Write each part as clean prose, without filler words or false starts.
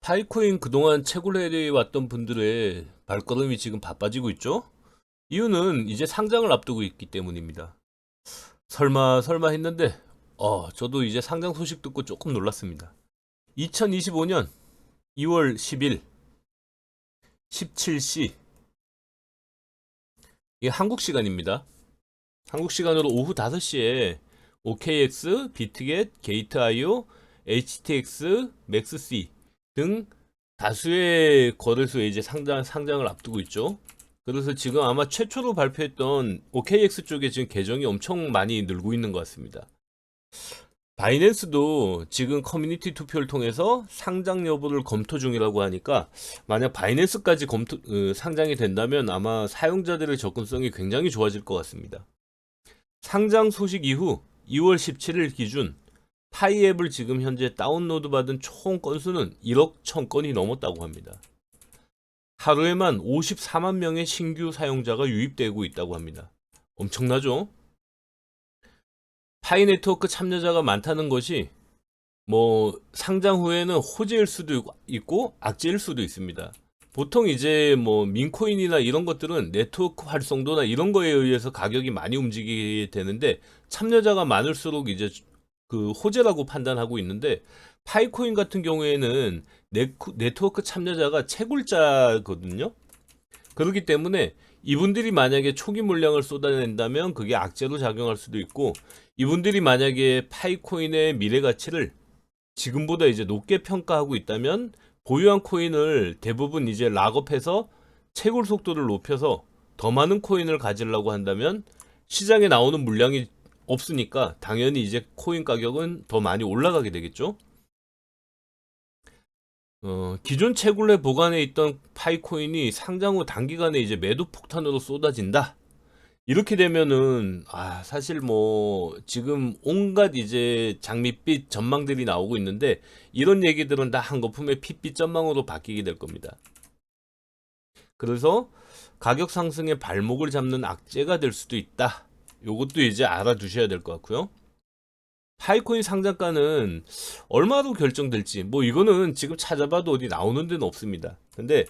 파이코인 그동안 채굴 해왔던 분들의 발걸음이 지금 바빠지고 있죠? 이유는 이제 상장을 앞두고 있기 때문입니다. 설마 했는데, 저도 이제 상장 소식 듣고 조금 놀랐습니다. 2025년 2월 10일 17시, 이게 한국 시간입니다. 한국 시간으로 오후 5시에 OKX, 비트겟, 게이트IO, HTX, 맥스C 등 다수의 거래소에 이제 상장을 앞두고 있죠. 그래서 지금 아마 최초로 발표했던 OKX 쪽에 지금 계정이 엄청 많이 늘고 있는 것 같습니다. 바이낸스도 지금 커뮤니티 투표를 통해서 상장 여부를 검토 중이라고 하니까 만약 바이낸스까지 상장이 된다면 아마 사용자들의 접근성이 굉장히 좋아질 것 같습니다. 상장 소식 이후 2월 17일 기준 파이 앱을 지금 현재 다운로드 받은 총 건수는 1억 1000건이 넘었다고 합니다. 하루에만 54만 명의 신규 사용자가 유입되고 있다고 합니다. 엄청나죠? 파이 네트워크 참여자가 많다는 것이 상장 후에는 호재일 수도 있고 악재일 수도 있습니다. 보통 이제 민코인이나 이런 것들은 네트워크 활성도나 이런 거에 의해서 가격이 많이 움직이게 되는데 참여자가 많을수록 이제 그 호재라고 판단하고 있는데, 파이코인 같은 경우에는 네트워크 참여자가 채굴자거든요. 그렇기 때문에 이분들이 만약에 초기 물량을 쏟아낸다면 그게 악재로 작용할 수도 있고, 이분들이 만약에 파이코인의 미래 가치를 지금보다 이제 높게 평가하고 있다면 보유한 코인을 대부분 이제 락업해서 채굴 속도를 높여서 더 많은 코인을 가지려고 한다면 시장에 나오는 물량이 없으니까 당연히 이제 코인 가격은 더 많이 올라가게 되겠죠. 기존 채굴에 보관해 있던 파이코인이 상장 후 단기간에 이제 매도 폭탄으로 쏟아진다. 이렇게 되면은 사실 지금 온갖 이제 장밋빛 전망들이 나오고 있는데, 이런 얘기들은 다 한거품의 핏빛 전망으로 바뀌게 될 겁니다. 그래서 가격 상승의 발목을 잡는 악재가 될 수도 있다. 요것도 이제 알아두셔야 될 것 같고요. 파이코인 상장가는 얼마로 결정될지 이거는 지금 찾아봐도 어디 나오는 데는 없습니다. 근데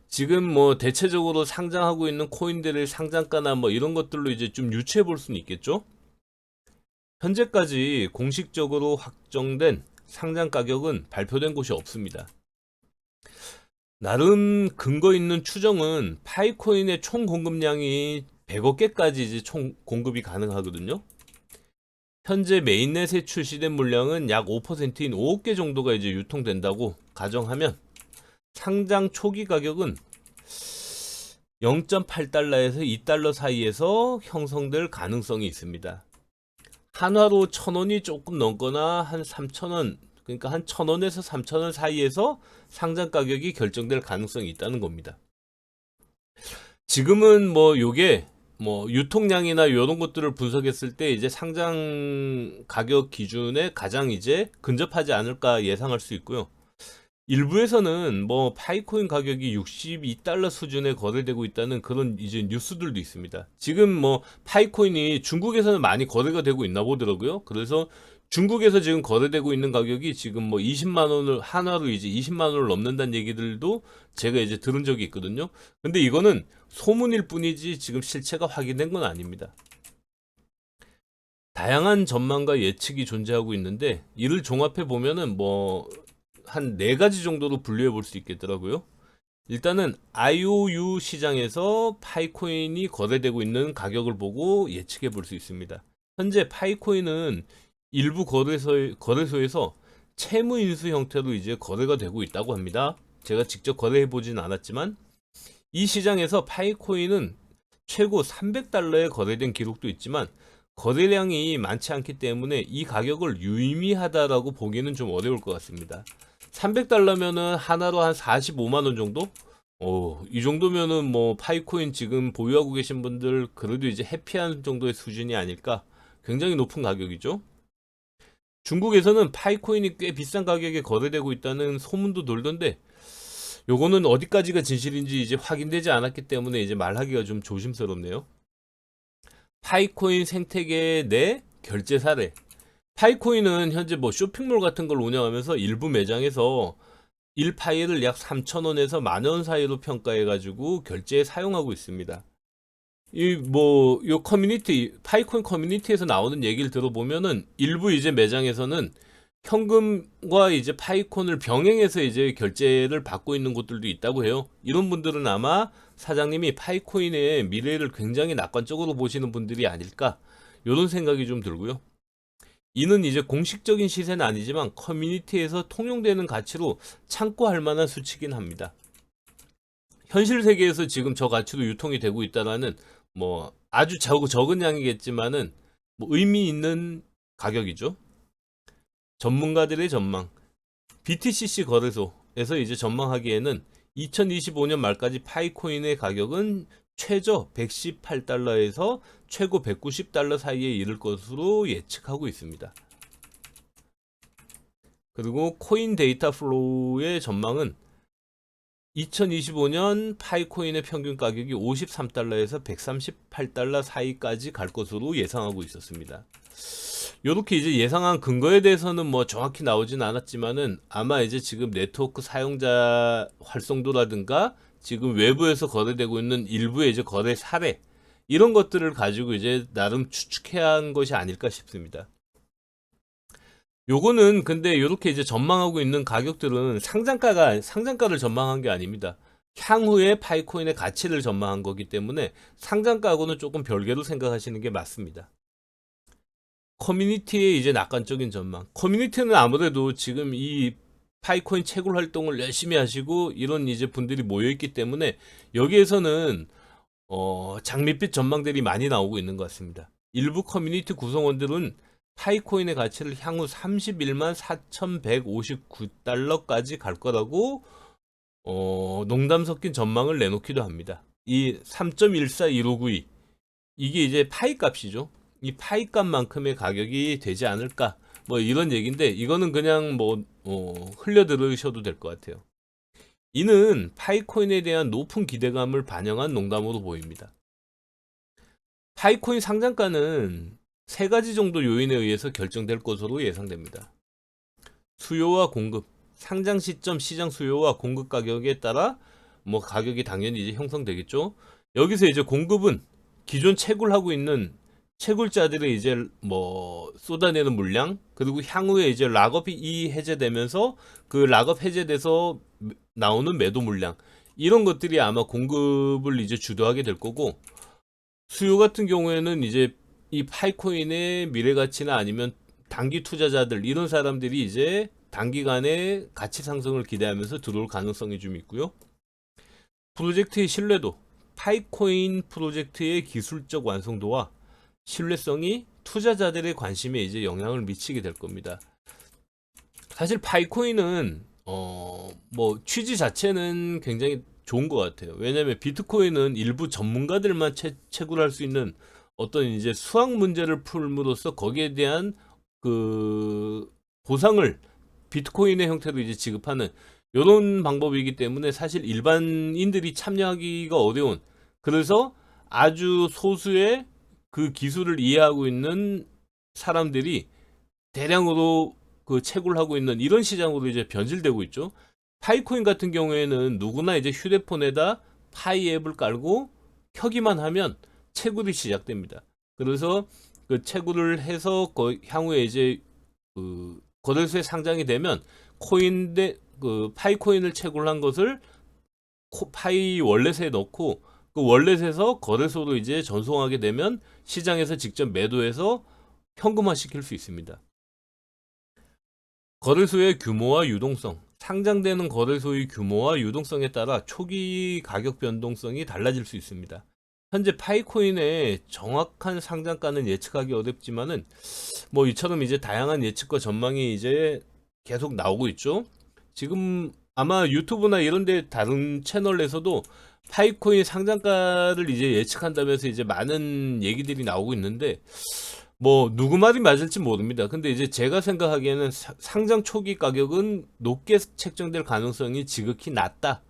지금 대체적으로 상장하고 있는 코인들의 상장가나 이런 것들로 이제 좀 유추해 볼 수는 있겠죠. 현재까지 공식적으로 확정된 상장 가격은 발표된 곳이 없습니다. 나름 근거 있는 추정은 파이코인의 총 공급량이 100억 개까지 이제 총 공급이 가능하거든요. 현재 메인넷에 출시된 물량은 약 5%인 5억 개 정도가 이제 유통된다고 가정하면 상장 초기 가격은 0.8달러에서 2달러 사이에서 형성될 가능성이 있습니다. 한화로 1000원이 조금 넘거나 한 3000원, 그러니까 한 1000원에서 3000원 사이에서 상장 가격이 결정될 가능성이 있다는 겁니다. 지금은 요게 유통량이나 이런 것들을 분석했을 때 이제 상장 가격 기준에 가장 이제 근접하지 않을까 예상할 수 있고요. 일부에서는 파이코인 가격이 62달러 수준에 거래되고 있다는 그런 이제 뉴스들도 있습니다. 지금 파이코인이 중국에서는 많이 거래가 되고 있나 보더라고요. 그래서 중국에서 지금 거래되고 있는 가격이 지금 20만 원을 하나로 이제 20만 원을 넘는다는 얘기들도 제가 이제 들은 적이 있거든요. 근데 이거는 소문일 뿐이지 지금 실체가 확인된 건 아닙니다. 다양한 전망과 예측이 존재하고 있는데, 이를 종합해 보면은 한 4가지 정도로 분류해 볼 수 있겠더라고요. 일단은 IOU 시장에서 파이코인이 거래되고 있는 가격을 보고 예측해 볼 수 있습니다. 현재 파이코인은 일부 거래소에서 채무 인수 형태로 이제 거래가 되고 있다고 합니다. 제가 직접 거래해 보진 않았지만 이 시장에서 파이코인은 최고 300달러에 거래된 기록도 있지만 거래량이 많지 않기 때문에 이 가격을 유의미하다라고 보기는 좀 어려울 것 같습니다. 300달러면은 하나로 한 45만 원 정도? 이 정도면은 파이코인 지금 보유하고 계신 분들 그래도 이제 해피한 정도의 수준이 아닐까? 굉장히 높은 가격이죠. 중국에서는 파이코인이 꽤 비싼 가격에 거래되고 있다는 소문도 돌던데, 요거는 어디까지가 진실인지 이제 확인되지 않았기 때문에 이제 말하기가 좀 조심스럽네요. 파이코인 생태계 내 결제 사례. 파이코인은 현재 쇼핑몰 같은 걸 운영하면서 일부 매장에서 1파일을 약 3,000원에서 10,000원 사이로 평가해 가지고 결제에 사용하고 있습니다. 요 커뮤니티, 파이코인 커뮤니티에서 나오는 얘기를 들어보면은 일부 이제 매장에서는 현금과 이제 파이콘을 병행해서 이제 결제를 받고 있는 곳들도 있다고 해요. 이런 분들은 아마 사장님이 파이코인의 미래를 굉장히 낙관적으로 보시는 분들이 아닐까, 이런 생각이 좀 들고요. 이는 이제 공식적인 시세는 아니지만 커뮤니티에서 통용되는 가치로 참고할 만한 수치긴 합니다. 현실 세계에서 지금 저 가치로 유통이 되고 있다라는, 뭐 아주 적은 양이겠지만은 뭐 의미 있는 가격이죠. 전문가들의 전망. BTCC 거래소에서 이제 전망하기에는 2025년 말까지 파이코인의 가격은 최저 118달러에서 최고 190달러 사이에 이를 것으로 예측하고 있습니다. 그리고 코인 데이터 플로우의 전망은 2025년 파이코인의 평균 가격이 53달러에서 138달러 사이까지 갈 것으로 예상하고 있었습니다. 이렇게 이제 예상한 근거에 대해서는 뭐 정확히 나오진 않았지만은 아마 이제 지금 네트워크 사용자 활성도라든가 지금 외부에서 거래되고 있는 일부의 이제 거래 사례, 이런 것들을 가지고 이제 나름 추측해야 한 것이 아닐까 싶습니다. 요거는 근데 이렇게 이제 전망하고 있는 가격들은 상장가를 전망한 게 아닙니다. 향후에 파이코인의 가치를 전망한 거기 때문에 상장가하고는 조금 별개로 생각하시는 게 맞습니다. 커뮤니티의 이제 낙관적인 전망. 커뮤니티는 아무래도 지금 이 파이코인 채굴 활동을 열심히 하시고 이런 이제 분들이 모여 있기 때문에 여기에서는 장밋빛 전망들이 많이 나오고 있는 것 같습니다. 일부 커뮤니티 구성원들은 파이코인의 가치를 향후 31만 4,159달러까지 갈 거라고 농담 섞인 전망을 내놓기도 합니다. 이 3.141592, 이게 이제 파이 값이죠. 이 파이 값만큼의 가격이 되지 않을까, 뭐 이런 얘기인데, 이거는 그냥 뭐 흘려 들으셔도 될 것 같아요. 이는 파이코인에 대한 높은 기대감을 반영한 농담으로 보입니다. 파이코인 상장가는 세 가지 정도 요인에 의해서 결정될 것으로 예상됩니다. 수요와 공급, 상장 시점 시장 수요와 공급 가격에 따라 뭐 가격이 당연히 이제 형성되겠죠. 여기서 이제 공급은 기존 채굴하고 있는 채굴자들이 이제 뭐 쏟아내는 물량, 그리고 향후에 이제 락업이 해제되면서 그 락업 해제돼서 나오는 매도 물량, 이런 것들이 아마 공급을 이제 주도하게 될 거고, 수요 같은 경우에는 이제 이 파이코인의 미래 가치나 아니면 단기 투자자들, 이런 사람들이 이제 단기간에 가치 상승을 기대하면서 들어올 가능성이 좀 있고요. 프로젝트의 신뢰도, 파이코인 프로젝트의 기술적 완성도와 신뢰성이 투자자들의 관심에 이제 영향을 미치게 될 겁니다. 사실 파이코인은 뭐 취지 자체는 굉장히 좋은 것 같아요. 왜냐하면 비트코인은 일부 전문가들만 채굴할 수 있는 어떤 이제 수학 문제를 풀므로써 거기에 대한 그 보상을 비트코인의 형태로 이제 지급하는 이런 방법이기 때문에 사실 일반인들이 참여하기가 어려운, 그래서 아주 소수의 그 기술을 이해하고 있는 사람들이 대량으로 그 채굴하고 있는 이런 시장으로 이제 변질되고 있죠. 파이코인 같은 경우에는 누구나 이제 휴대폰에다 파이 앱을 깔고 켜기만 하면 채굴이 시작됩니다. 그래서 그 채굴을 해서 향후에 이제 그 거래소에 상장이 되면 그 파이코인을 채굴한 것을 파이 월렛에 넣고 그 월렛에서 거래소로 이제 전송하게 되면 시장에서 직접 매도해서 현금화 시킬 수 있습니다. 거래소의 규모와 유동성, 상장되는 거래소의 규모와 유동성에 따라 초기 가격 변동성이 달라질 수 있습니다. 현재 파이코인의 정확한 상장가는 예측하기 어렵지만은 뭐 이처럼 이제 다양한 예측과 전망이 이제 계속 나오고 있죠. 지금 아마 유튜브나 이런 데 다른 채널에서도 파이코인 상장가를 이제 예측한다면서 이제 많은 얘기들이 나오고 있는데, 뭐 누구 말이 맞을지 모릅니다. 근데 이제 제가 생각하기에는 상장 초기 가격은 높게 책정될 가능성이 지극히 낮다.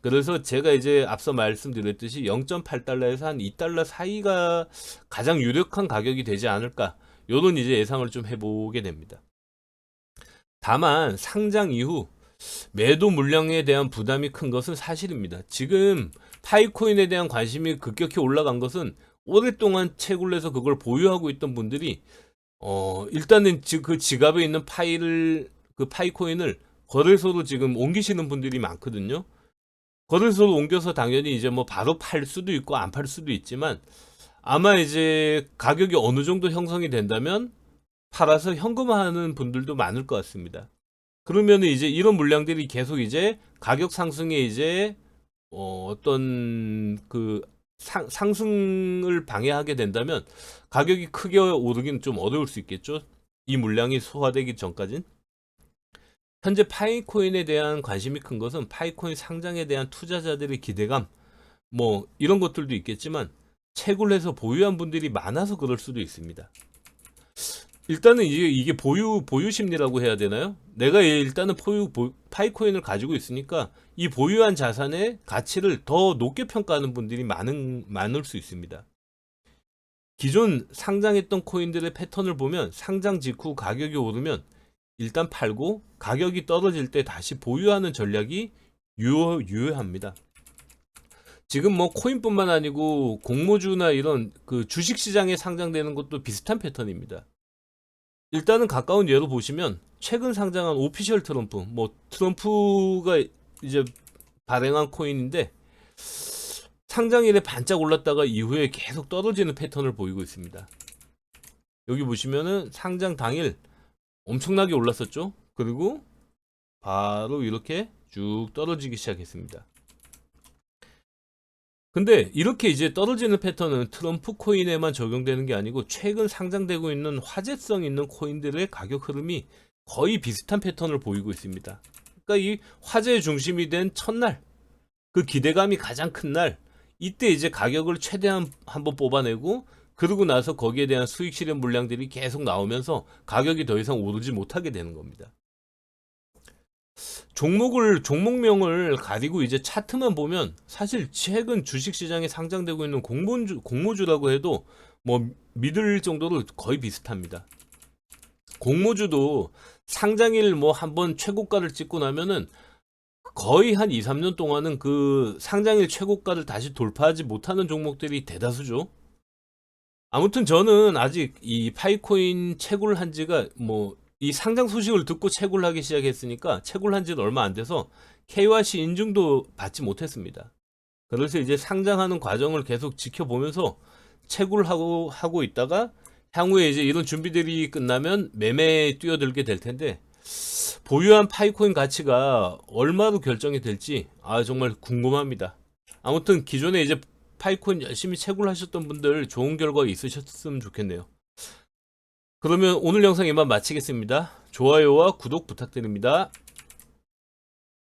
그래서 제가 이제 앞서 말씀드렸듯이 0.8달러에서 한 2달러 사이가 가장 유력한 가격이 되지 않을까, 요런 이제 예상을 좀 해보게 됩니다. 다만 상장 이후 매도 물량에 대한 부담이 큰 것은 사실입니다. 지금 파이코인에 대한 관심이 급격히 올라간 것은 오랫동안 채굴 해서 그걸 보유하고 있던 분들이 일단은 그 지갑에 있는 그 파이코인을 거래소로 지금 옮기시는 분들이 많거든요. 거래소로 옮겨서 당연히 이제 뭐 바로 팔 수도 있고 안 팔 수도 있지만 아마 이제 가격이 어느 정도 형성이 된다면 팔아서 현금화하는 분들도 많을 것 같습니다. 그러면 이제 이런 물량들이 계속 이제 가격 상승에 이제 어떤 그 상승을 방해하게 된다면 가격이 크게 오르기는 좀 어려울 수 있겠죠. 이 물량이 소화되기 전까진. 현재 파이코인에 대한 관심이 큰 것은 파이코인 상장에 대한 투자자들의 기대감, 뭐 이런 것들도 있겠지만 채굴해서 보유한 분들이 많아서 그럴 수도 있습니다. 일단은 이게 보유 심리라고 해야 되나요? 내가 일단은 파이코인을 가지고 있으니까 이 보유한 자산의 가치를 더 높게 평가하는 분들이 많을 수 있습니다. 기존 상장했던 코인들의 패턴을 보면 상장 직후 가격이 오르면 일단 팔고 가격이 떨어질 때 다시 보유하는 전략이 유효합니다. 지금 뭐 코인뿐만 아니고 공모주나 이런 그 주식 시장에 상장되는 것도 비슷한 패턴입니다. 일단은 가까운 예로 보시면 최근 상장한 오피셜 트럼프, 뭐 트럼프가 이제 발행한 코인인데 상장일에 반짝 올랐다가 이후에 계속 떨어지는 패턴을 보이고 있습니다. 여기 보시면은 상장 당일 엄청나게 올랐었죠. 그리고 바로 이렇게 쭉 떨어지기 시작했습니다. 근데 이렇게 이제 떨어지는 패턴은 트럼프 코인에만 적용되는 게 아니고 최근 상장되고 있는 화제성 있는 코인들의 가격 흐름이 거의 비슷한 패턴을 보이고 있습니다. 그러니까 이 화제의 중심이 된 첫날, 그 기대감이 가장 큰 날, 이때 이제 가격을 최대한 한번 뽑아내고 그러고 나서 거기에 대한 수익 실현 물량들이 계속 나오면서 가격이 더 이상 오르지 못하게 되는 겁니다. 종목명을 가리고 이제 차트만 보면 사실 최근 주식시장에 상장되고 있는 공모주라고 해도 뭐 믿을 정도로 거의 비슷합니다. 공모주도 상장일 뭐 한번 최고가를 찍고 나면은 거의 한 2, 3년 동안은 그 상장일 최고가를 다시 돌파하지 못하는 종목들이 대다수죠. 아무튼 저는 아직 이 파이코인 채굴 한 지가 뭐 이 상장 소식을 듣고 채굴 하기 시작했으니까 채굴 한 지는 얼마 안 돼서 KYC 인증도 받지 못했습니다. 그래서 이제 상장하는 과정을 계속 지켜보면서 채굴하고 있다가 향후에 이제 이런 준비들이 끝나면 매매에 뛰어들게 될 텐데 보유한 파이코인 가치가 얼마로 결정이 될지 정말 궁금합니다. 아무튼 기존에 이제 파이코인 열심히 채굴하셨던 분들 좋은 결과 있으셨으면 좋겠네요. 그러면 오늘 영상 이만 마치겠습니다. 좋아요와 구독 부탁드립니다.